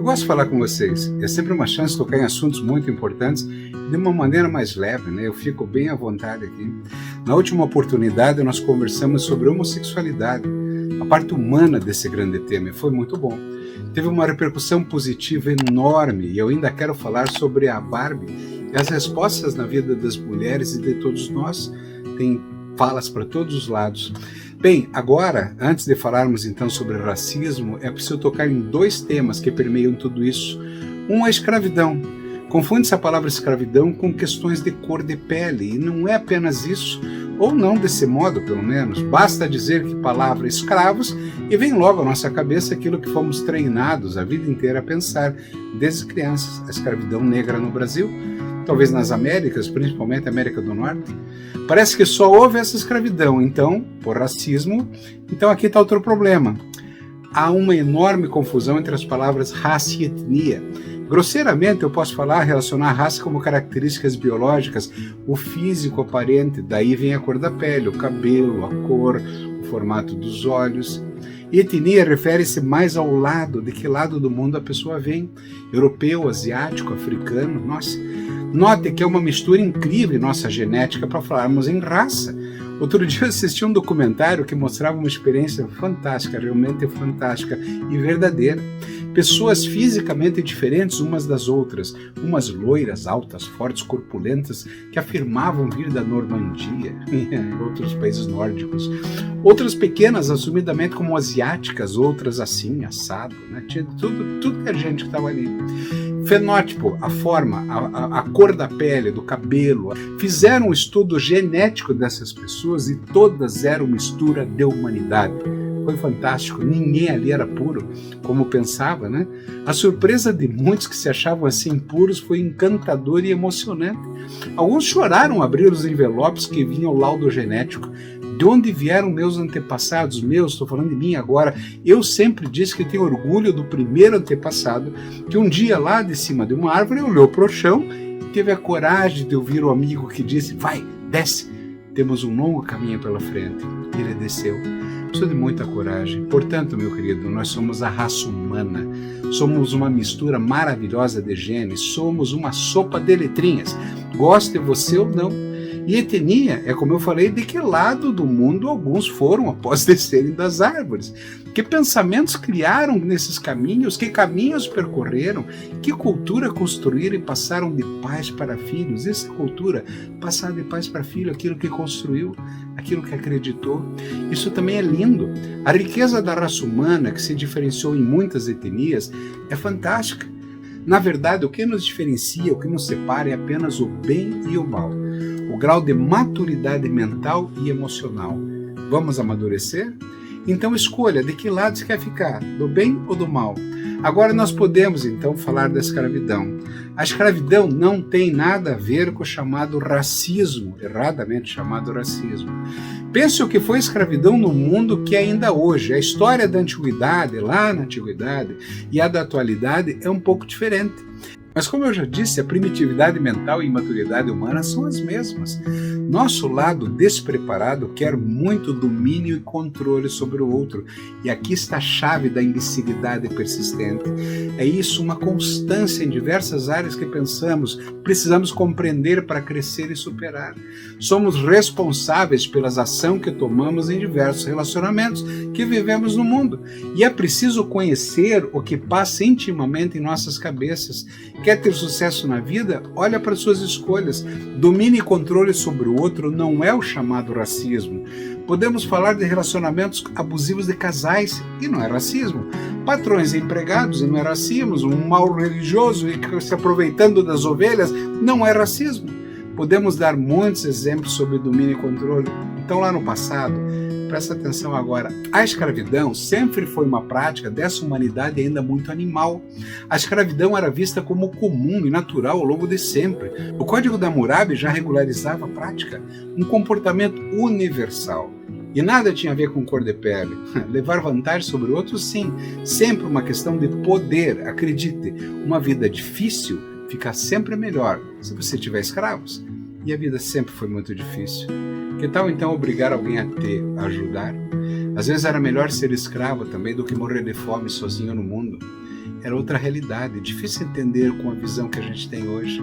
gosto de falar com vocês. É sempre uma chance de tocar em assuntos muito importantes de uma maneira mais leve, né? Eu fico bem à vontade aqui. Na última oportunidade, nós conversamos sobre homossexualidade, a parte humana desse grande tema, e foi muito bom. Teve uma repercussão positiva enorme, e eu ainda quero falar sobre a Barbie e as respostas na vida das mulheres e de todos nós. Tem falas para todos os lados. Bem, agora, antes de falarmos então sobre racismo, é preciso tocar em dois temas que permeiam tudo isso. Um é a escravidão. Confunde-se a palavra escravidão com questões de cor de pele, e não é apenas isso, ou não desse modo, pelo menos. Basta dizer que palavra escravos e vem logo à nossa cabeça aquilo que fomos treinados a vida inteira a pensar, desde crianças, a escravidão negra no Brasil, talvez nas Américas, principalmente a América do Norte. Parece que só houve essa escravidão, então, por racismo, então aqui está outro problema. Há uma enorme confusão entre as palavras raça e etnia. Grosseiramente eu posso relacionar a raça como características biológicas, o físico aparente, daí vem a cor da pele, o cabelo, a cor, o formato dos olhos. E etnia refere-se mais ao lado, de que lado do mundo a pessoa vem, europeu, asiático, africano, nossa. Note que é uma mistura incrível em nossa genética para falarmos em raça. Outro dia eu assisti um documentário que mostrava uma experiência fantástica, realmente fantástica e verdadeira. Pessoas fisicamente diferentes umas das outras, umas loiras, altas, fortes, corpulentas, que afirmavam vir da Normandia, em outros países nórdicos. Outras pequenas, assumidamente como asiáticas, outras assim, assado, né? Tinha tudo que a gente estava ali. Fenótipo, a forma, a cor da pele, do cabelo. Fizeram um estudo genético dessas pessoas e todas eram mistura de humanidade. Foi fantástico, ninguém ali era puro, como pensava, né? A surpresa de muitos que se achavam assim puros foi encantadora e emocionante. Alguns choraram ao abrir os envelopes que vinham o laudo genético. De onde vieram meus antepassados? Estou falando de mim agora. Eu sempre disse que tenho orgulho do primeiro antepassado, que um dia lá de cima de uma árvore olhou para o chão e teve a coragem de ouvir o amigo que disse: vai, desce, temos um longo caminho pela frente. E ele desceu. Precisa de muita coragem. Portanto, meu querido, nós somos a raça humana. Somos uma mistura maravilhosa de genes. Somos uma sopa de letrinhas. Goste você ou não. E etnia é, como eu falei, de que lado do mundo alguns foram após descerem das árvores. Que pensamentos criaram nesses caminhos? Que caminhos percorreram? Que cultura construíram e passaram de pais para filhos? Essa cultura, passar de pais para filho, aquilo que construiu, aquilo que acreditou. Isso também é lindo. A riqueza da raça humana, que se diferenciou em muitas etnias, é fantástica. Na verdade, o que nos diferencia, o que nos separa é apenas o bem e o mal. O grau de maturidade mental e emocional. Vamos amadurecer? Então escolha de que lado você quer ficar, do bem ou do mal. Agora nós podemos então falar da escravidão. A escravidão não tem nada a ver com o chamado racismo, erradamente chamado racismo. Pense o que foi escravidão no mundo que é ainda hoje. A história da antiguidade, lá na antiguidade, e a da atualidade é um pouco diferente. Mas como eu já disse, a primitividade mental e imaturidade humana são as mesmas. Nosso lado despreparado quer muito domínio e controle sobre o outro. E aqui está a chave da imbecilidade persistente. É isso, uma constância em diversas áreas que precisamos compreender para crescer e superar. Somos responsáveis pelas ações que tomamos em diversos relacionamentos que vivemos no mundo. E é preciso conhecer o que passa intimamente em nossas cabeças. Quer ter sucesso na vida? Olha para suas escolhas. Domínio e controle sobre o outro não é o chamado racismo. Podemos falar de relacionamentos abusivos de casais, e não é racismo. Patrões e empregados, e não é racismo. Um mal religioso e se aproveitando das ovelhas, não é racismo. Podemos dar muitos exemplos sobre domínio e controle. Então, lá no passado, presta atenção agora, a escravidão sempre foi uma prática dessa humanidade ainda muito animal. A escravidão era vista como comum e natural ao longo de sempre. O Código de Hammurabi já regularizava a prática, um comportamento universal. E nada tinha a ver com cor de pele. Levar vantagem sobre outros, sim. Sempre uma questão de poder. Ajudite, uma vida difícil fica sempre melhor se você tiver escravos. E a vida sempre foi muito difícil. Que tal então obrigar alguém a te ajudar? Às vezes era melhor ser escravo também do que morrer de fome sozinho no mundo. era outra realidade, difícil entender com a visão que a gente tem hoje.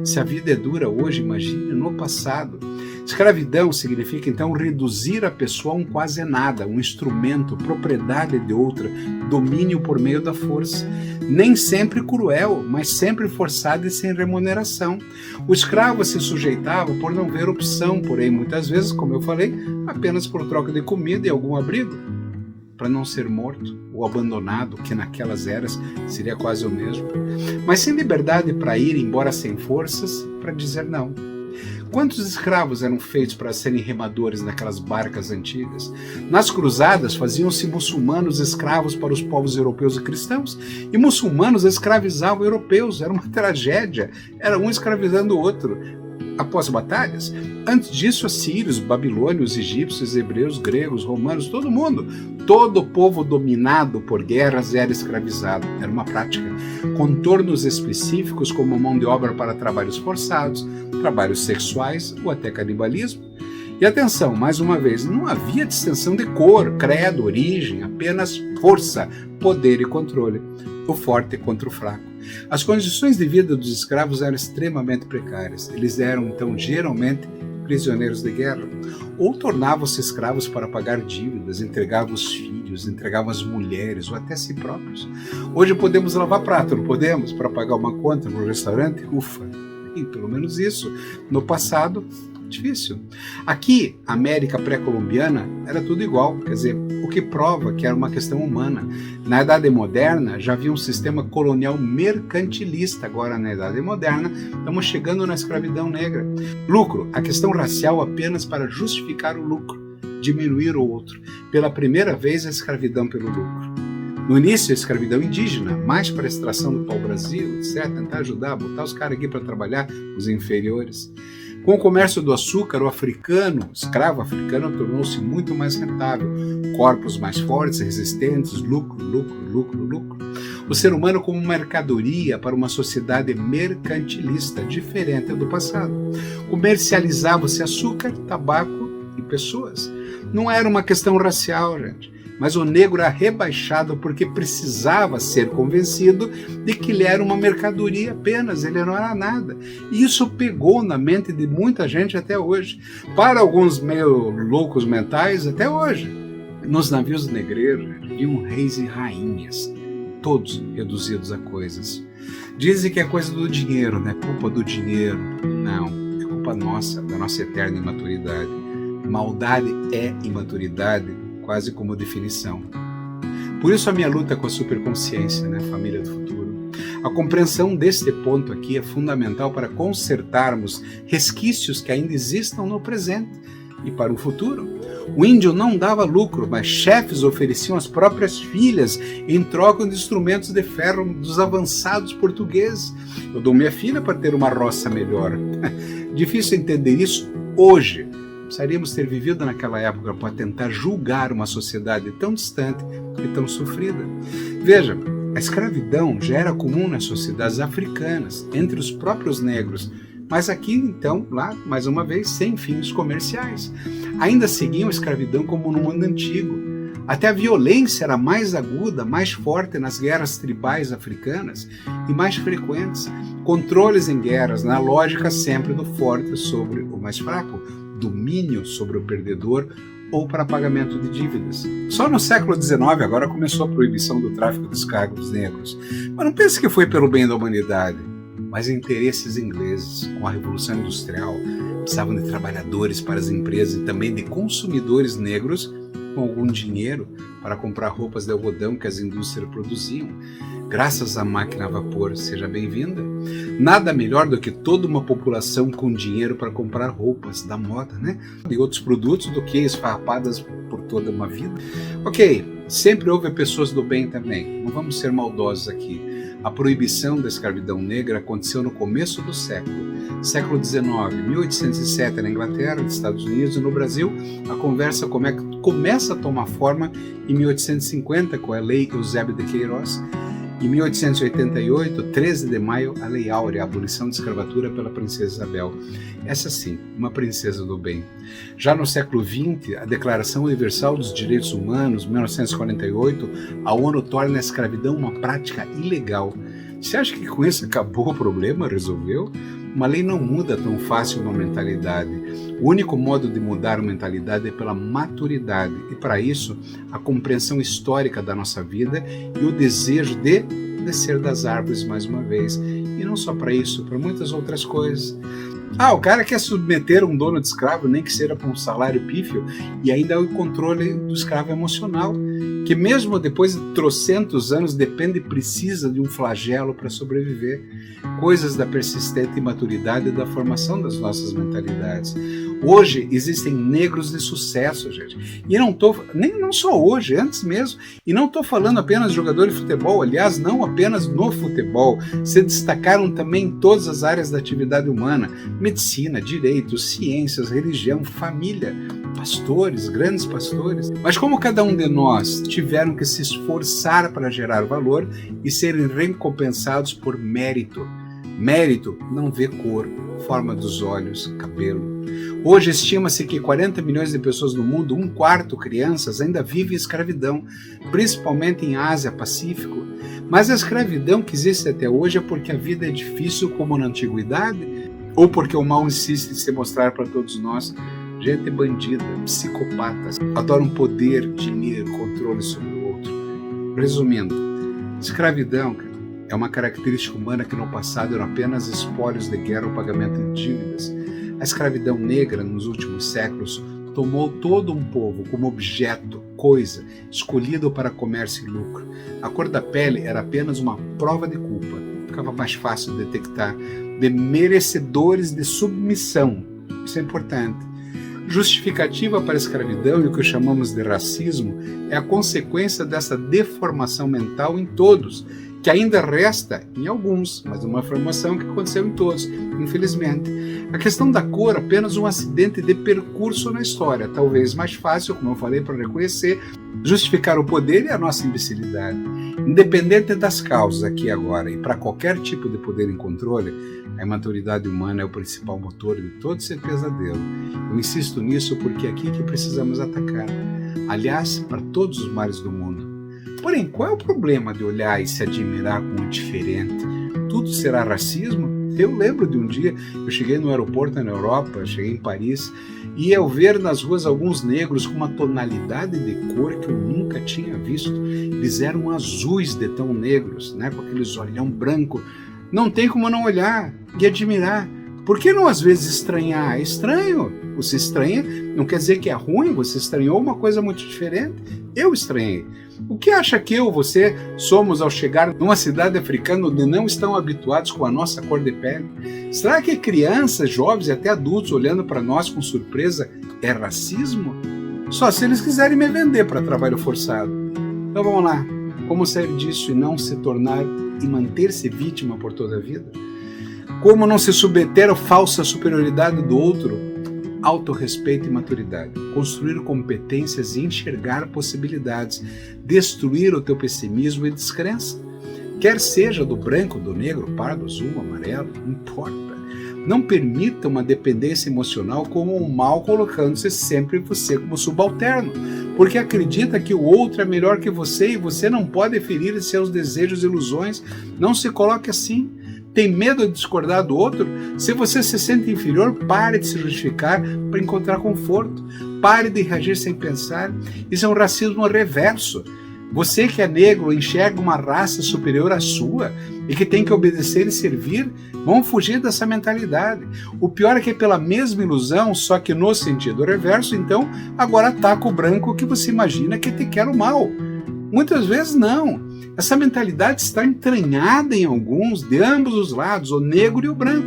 Se a vida é dura hoje, imagine no passado. Escravidão significa, então, reduzir a pessoa a um quase nada, um instrumento, propriedade de outra, domínio por meio da força. Nem sempre cruel, mas sempre forçado e sem remuneração. O escravo se sujeitava por não ver opção, porém, muitas vezes, como eu falei, apenas por troca de comida e algum abrigo, para não ser morto ou abandonado, que naquelas eras seria quase o mesmo. Mas sem liberdade para ir, embora sem forças, para dizer não. Quantos escravos eram feitos para serem remadores naquelas barcas antigas? Nas cruzadas faziam-se muçulmanos escravos para os povos europeus e cristãos, e muçulmanos escravizavam europeus. Era uma tragédia, era um escravizando o outro. Após batalhas, antes disso, assírios, babilônios, egípcios, hebreus, gregos, romanos, todo mundo, todo o povo dominado por guerras era escravizado. Era uma prática. Contornos específicos como mão de obra para trabalhos forçados, trabalhos sexuais ou até canibalismo. E atenção, mais uma vez, não havia distinção de cor, credo, origem, apenas força, poder e controle. O forte contra o fraco. As condições de vida dos escravos eram extremamente precárias. Eles eram, então, geralmente prisioneiros de guerra, ou tornavam-se escravos para pagar dívidas, entregavam os filhos, entregavam as mulheres, ou até si próprios. Hoje podemos lavar prato, não podemos? Para pagar uma conta no restaurante? Ufa! E pelo menos isso. No passado, difícil. Aqui, América pré-colombiana, era tudo igual, quer dizer, o que prova que era uma questão humana. Na Idade Moderna, já havia um sistema colonial mercantilista. Agora, na Idade Moderna, estamos chegando na escravidão negra. Lucro, a questão racial apenas para justificar o lucro, diminuir o outro. Pela primeira vez, a escravidão pelo lucro. No início, a escravidão indígena, mais para a extração do pau-brasil, etc., tentar ajudar, botar os caras aqui para trabalhar, os inferiores. Com o comércio do açúcar, o escravo africano, tornou-se muito mais rentável. Corpos mais fortes, resistentes, lucro. O ser humano como mercadoria para uma sociedade mercantilista, diferente do passado. Comercializava-se açúcar, tabaco e pessoas. Não era uma questão racial, gente. Mas o negro era rebaixado porque precisava ser convencido de que ele era uma mercadoria apenas, ele não era nada. E isso pegou na mente de muita gente até hoje. Para alguns meio loucos mentais, até hoje. Nos navios negreiros viam reis e rainhas, todos reduzidos a coisas. Dizem que é coisa do dinheiro, não é culpa do dinheiro. Não, é culpa nossa, da nossa eterna imaturidade. Maldade é imaturidade, quase como definição. Por isso a minha luta com a superconsciência, né, família do futuro. A compreensão deste ponto aqui é fundamental para consertarmos resquícios que ainda existam no presente e para o futuro. O índio não dava lucro, mas chefes ofereciam as próprias filhas em troca de instrumentos de ferro dos avançados portugueses. Eu dou minha filha para ter uma roça melhor. Difícil entender isso hoje. Precisaríamos ter vivido naquela época para tentar julgar uma sociedade tão distante e tão sofrida. Veja, a escravidão já era comum nas sociedades africanas, entre os próprios negros, mas aqui, então, lá, mais uma vez, sem fins comerciais. Ainda seguiam a escravidão como no mundo antigo. Até a violência era mais aguda, mais forte nas guerras tribais africanas e mais frequentes. Controles em guerras, na lógica sempre do forte sobre o mais fraco. Domínio sobre o perdedor ou para pagamento de dívidas. Só no século XIX agora começou a proibição do tráfico de escravos negros. Mas não pense que foi pelo bem da humanidade, mas interesses ingleses. Com a Revolução Industrial, precisavam de trabalhadores para as empresas e também de consumidores negros com algum dinheiro para comprar roupas de algodão que as indústrias produziam. Graças à máquina a vapor, seja bem-vinda. Nada melhor do que toda uma população com dinheiro para comprar roupas da moda, né? E outros produtos do que esfarrapadas por toda uma vida. Ok, sempre houve pessoas do bem também. Não vamos ser maldosos aqui. A proibição da escravidão negra aconteceu no começo do século XIX, 1807 na Inglaterra, nos Estados Unidos e no Brasil. A conversa começa a tomar forma em 1850 com a Lei Eusébio de Queiroz. Em 1888, 13 de maio, a Lei Áurea, a abolição da escravatura pela princesa Isabel. Essa sim, uma princesa do bem. Já no século XX, a Declaração Universal dos Direitos Humanos, 1948, a ONU torna a escravidão uma prática ilegal. Você acha que com isso acabou o problema? Resolveu? Uma lei não muda tão fácil uma mentalidade. O único modo de mudar a mentalidade é pela maturidade. E para isso, a compreensão histórica da nossa vida e o desejo de descer das árvores mais uma vez. E não só para isso, para muitas outras coisas. O cara quer submeter um dono de escravo, nem que seja para um salário pífio, e ainda o controle do escravo emocional, que mesmo depois de trocentos anos depende e precisa de um flagelo para sobreviver. Coisas da persistente imaturidade e da formação das nossas mentalidades. Hoje existem negros de sucesso, gente. E não só hoje, antes mesmo. E não estou falando apenas de jogador de futebol, aliás, não apenas no futebol. Se destacaram também em todas as áreas da atividade humana: medicina, direito, ciências, religião, família, pastores, grandes pastores. Mas como cada um de nós tiveram que se esforçar para gerar valor e serem recompensados por mérito. Mérito não vê cor, forma dos olhos, cabelo. Hoje estima-se que 40 milhões de pessoas no mundo, 1/4 crianças, ainda vivem em escravidão, principalmente em Ásia, Pacífico. Mas a escravidão que existe até hoje é porque a vida é difícil como na antiguidade? Ou porque o mal insiste em se mostrar para todos nós? Gente bandida, psicopatas, adoram poder, dinheiro, controle sobre o outro. Resumindo, escravidão é uma característica humana que no passado eram apenas espólios de guerra ou pagamento de dívidas. A escravidão negra, nos últimos séculos, tomou todo um povo como objeto, coisa, escolhido para comércio e lucro. A cor da pele era apenas uma prova de culpa. Ficava mais fácil de detectar de merecedores de submissão. Isso é importante. Justificativa para a escravidão e o que chamamos de racismo é a consequência dessa deformação mental em todos, que ainda resta em alguns, mas uma formação que aconteceu em todos, infelizmente. A questão da cor é apenas um acidente de percurso na história, talvez mais fácil, como eu falei, para reconhecer, justificar o poder e a nossa imbecilidade. Independente das causas aqui e agora, e para qualquer tipo de poder em controle, a imaturidade humana é o principal motor de todo esse pesadelo. Eu insisto nisso porque é aqui que precisamos atacar. Aliás, para todos os males do mundo. Porém, qual é o problema de olhar e se admirar com o diferente? Tudo será racismo? Eu lembro de um dia, eu cheguei no aeroporto na Europa, cheguei em Paris, e ao ver nas ruas alguns negros com uma tonalidade de cor que eu nunca tinha visto, eles eram azuis de tão negros, né, com aqueles olhão branco. Não tem como não olhar e admirar. Por que não às vezes estranhar? É estranho. Você estranha, não quer dizer que é ruim, você estranhou uma coisa muito diferente. Eu estranhei. O que acha que eu ou você somos ao chegar numa cidade africana onde não estão habituados com a nossa cor de pele? Será que crianças, jovens e até adultos olhando para nós com surpresa é racismo? Só se eles quiserem me vender para trabalho forçado. Então vamos lá. Como sair disso e não se tornar e manter-se vítima por toda a vida? Como não se submeter à falsa superioridade do outro? Autorrespeito e maturidade, construir competências e enxergar possibilidades, destruir o teu pessimismo e descrença, quer seja do branco, do negro, pardo, azul, amarelo, não importa. Não permita uma dependência emocional como um mal, colocando-se sempre você como subalterno, porque acredita que o outro é melhor que você e você não pode ferir seus desejos e ilusões. Não se coloque assim. Tem medo de discordar do outro? Se você se sente inferior, pare de se justificar para encontrar conforto. Pare de reagir sem pensar. Isso é um racismo reverso. Você que é negro enxerga uma raça superior à sua e que tem que obedecer e servir, vão fugir dessa mentalidade. O pior é que é pela mesma ilusão, só que no sentido reverso, então agora ataca o branco que você imagina que te quer o mal. Muitas vezes não. Essa mentalidade está entranhada em alguns, de ambos os lados, o negro e o branco.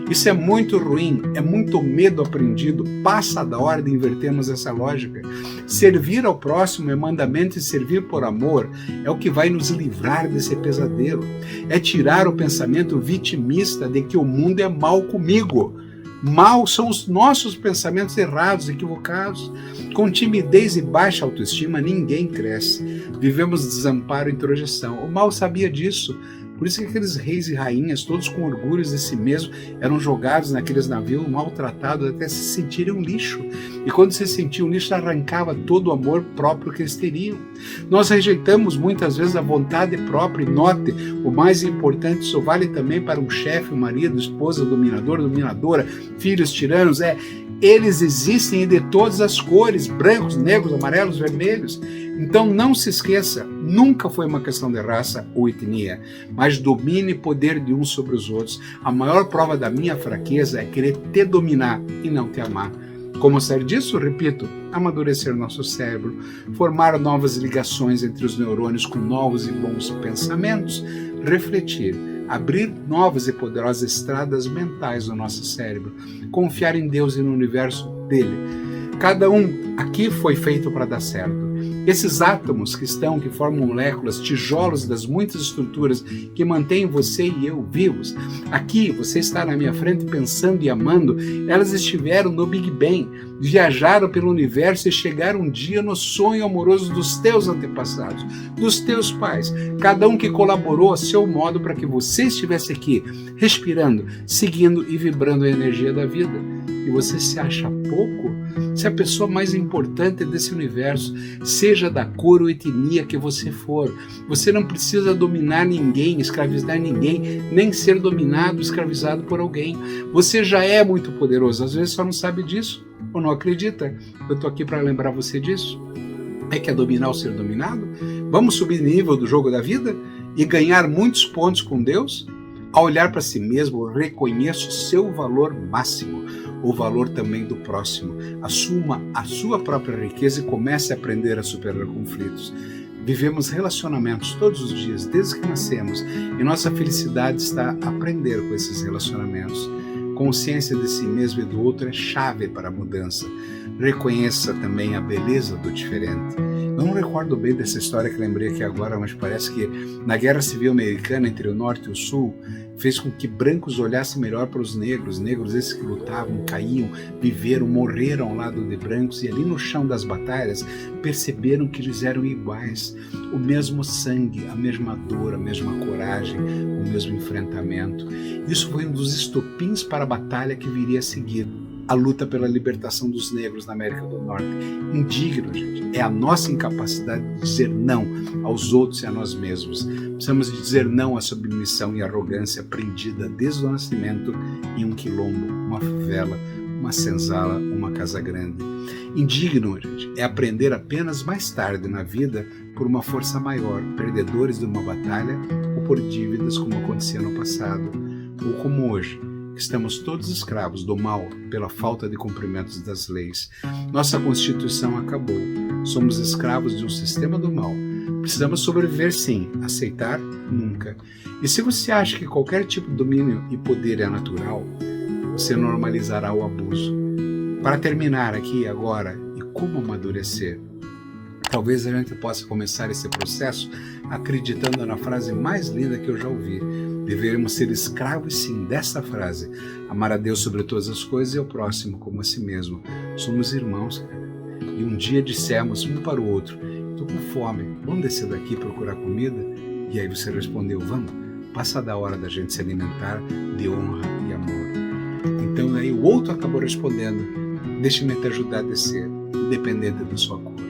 Isso é muito ruim, é muito medo aprendido, passa da hora de invertermos essa lógica. Servir ao próximo é mandamento e servir por amor é o que vai nos livrar desse pesadelo. É tirar o pensamento vitimista de que o mundo é mal comigo. Mal são os nossos pensamentos errados, equivocados. Com timidez e baixa autoestima, ninguém cresce. Vivemos desamparo e introjeção. O mal sabia disso. Por isso que aqueles reis e rainhas, todos com orgulhos de si mesmos, eram jogados naqueles navios maltratados até se sentirem um lixo. E quando se sentia um lixo, arrancava todo o amor próprio que eles teriam. Nós rejeitamos muitas vezes a vontade própria. E note, o mais importante, isso vale também para um chefe, um marido, esposa, dominador, dominadora, filhos tiranos, eles existem de todas as cores, brancos, negros, amarelos, vermelhos. Então não se esqueça, nunca foi uma questão de raça ou etnia, mas domínio e poder de uns sobre os outros. A maior prova da minha fraqueza é querer te dominar e não te amar. Como sair disso? Repito, amadurecer nosso cérebro, formar novas ligações entre os neurônios com novos e bons pensamentos, refletir, abrir novas e poderosas estradas mentais no nosso cérebro, confiar em Deus e no universo dele. Cada um aqui foi feito para dar certo. Esses átomos que formam moléculas, tijolos das muitas estruturas que mantêm você e eu vivos. Aqui, você está na minha frente pensando e amando, elas estiveram no Big Bang, viajaram pelo universo e chegaram um dia no sonho amoroso dos teus antepassados, dos teus pais, cada um que colaborou a seu modo para que você estivesse aqui, respirando, seguindo e vibrando a energia da vida. E você se acha pouco? Se a pessoa mais importante desse universo, seja da cor ou etnia que você for, você não precisa dominar ninguém, escravizar ninguém, nem ser dominado, escravizado por alguém. Você já é muito poderoso, às vezes só não sabe disso ou não acredita. Eu estou aqui para lembrar você disso. Quer dominar ou ser dominado? Vamos subir nível do jogo da vida e ganhar muitos pontos com Deus? Ao olhar para si mesmo, reconheça o seu valor máximo, o valor também do próximo. Assuma a sua própria riqueza e comece a aprender a superar conflitos. Vivemos relacionamentos todos os dias, desde que nascemos, e nossa felicidade está a aprender com esses relacionamentos. Consciência de si mesmo e do outro é chave para a mudança. Reconheça também a beleza do diferente. Eu não recordo bem dessa história que lembrei aqui agora, mas parece que na Guerra Civil Americana, entre o Norte e o Sul, fez com que brancos olhassem melhor para os negros. Negros esses que lutavam, caíam, viveram, morreram ao lado de brancos, e ali no chão das batalhas perceberam que eles eram iguais. O mesmo sangue, a mesma dor, a mesma coragem, o mesmo enfrentamento. Isso foi um dos estopins para a batalha que viria a seguir. A luta pela libertação dos negros na América do Norte. Indigno, gente, é a nossa incapacidade de dizer não aos outros e a nós mesmos. Precisamos dizer não à submissão e arrogância aprendida desde o nascimento em um quilombo, uma favela, uma senzala, uma casa grande. Indigno, gente, é aprender apenas mais tarde na vida por uma força maior, perdedores de uma batalha ou por dívidas, como acontecia no passado, ou como hoje. Estamos todos escravos do mal pela falta de cumprimentos das leis. Nossa Constituição acabou. Somos escravos de um sistema do mal. Precisamos sobreviver sim, aceitar nunca. E se você acha que qualquer tipo de domínio e poder é natural, você normalizará o abuso. Para terminar aqui agora, e como amadurecer? Talvez a gente possa começar esse processo acreditando na frase mais linda que eu já ouvi. Deveremos ser escravos, sim, dessa frase. Amar a Deus sobre todas as coisas e ao próximo como a si mesmo. Somos irmãos, cara. E um dia dissemos um para o outro: estou com fome, vamos descer daqui e procurar comida? E aí você respondeu: vamos, passa da hora da gente se alimentar de honra e amor. Então aí o outro acabou respondendo: deixe-me te ajudar a descer, independente da sua cor.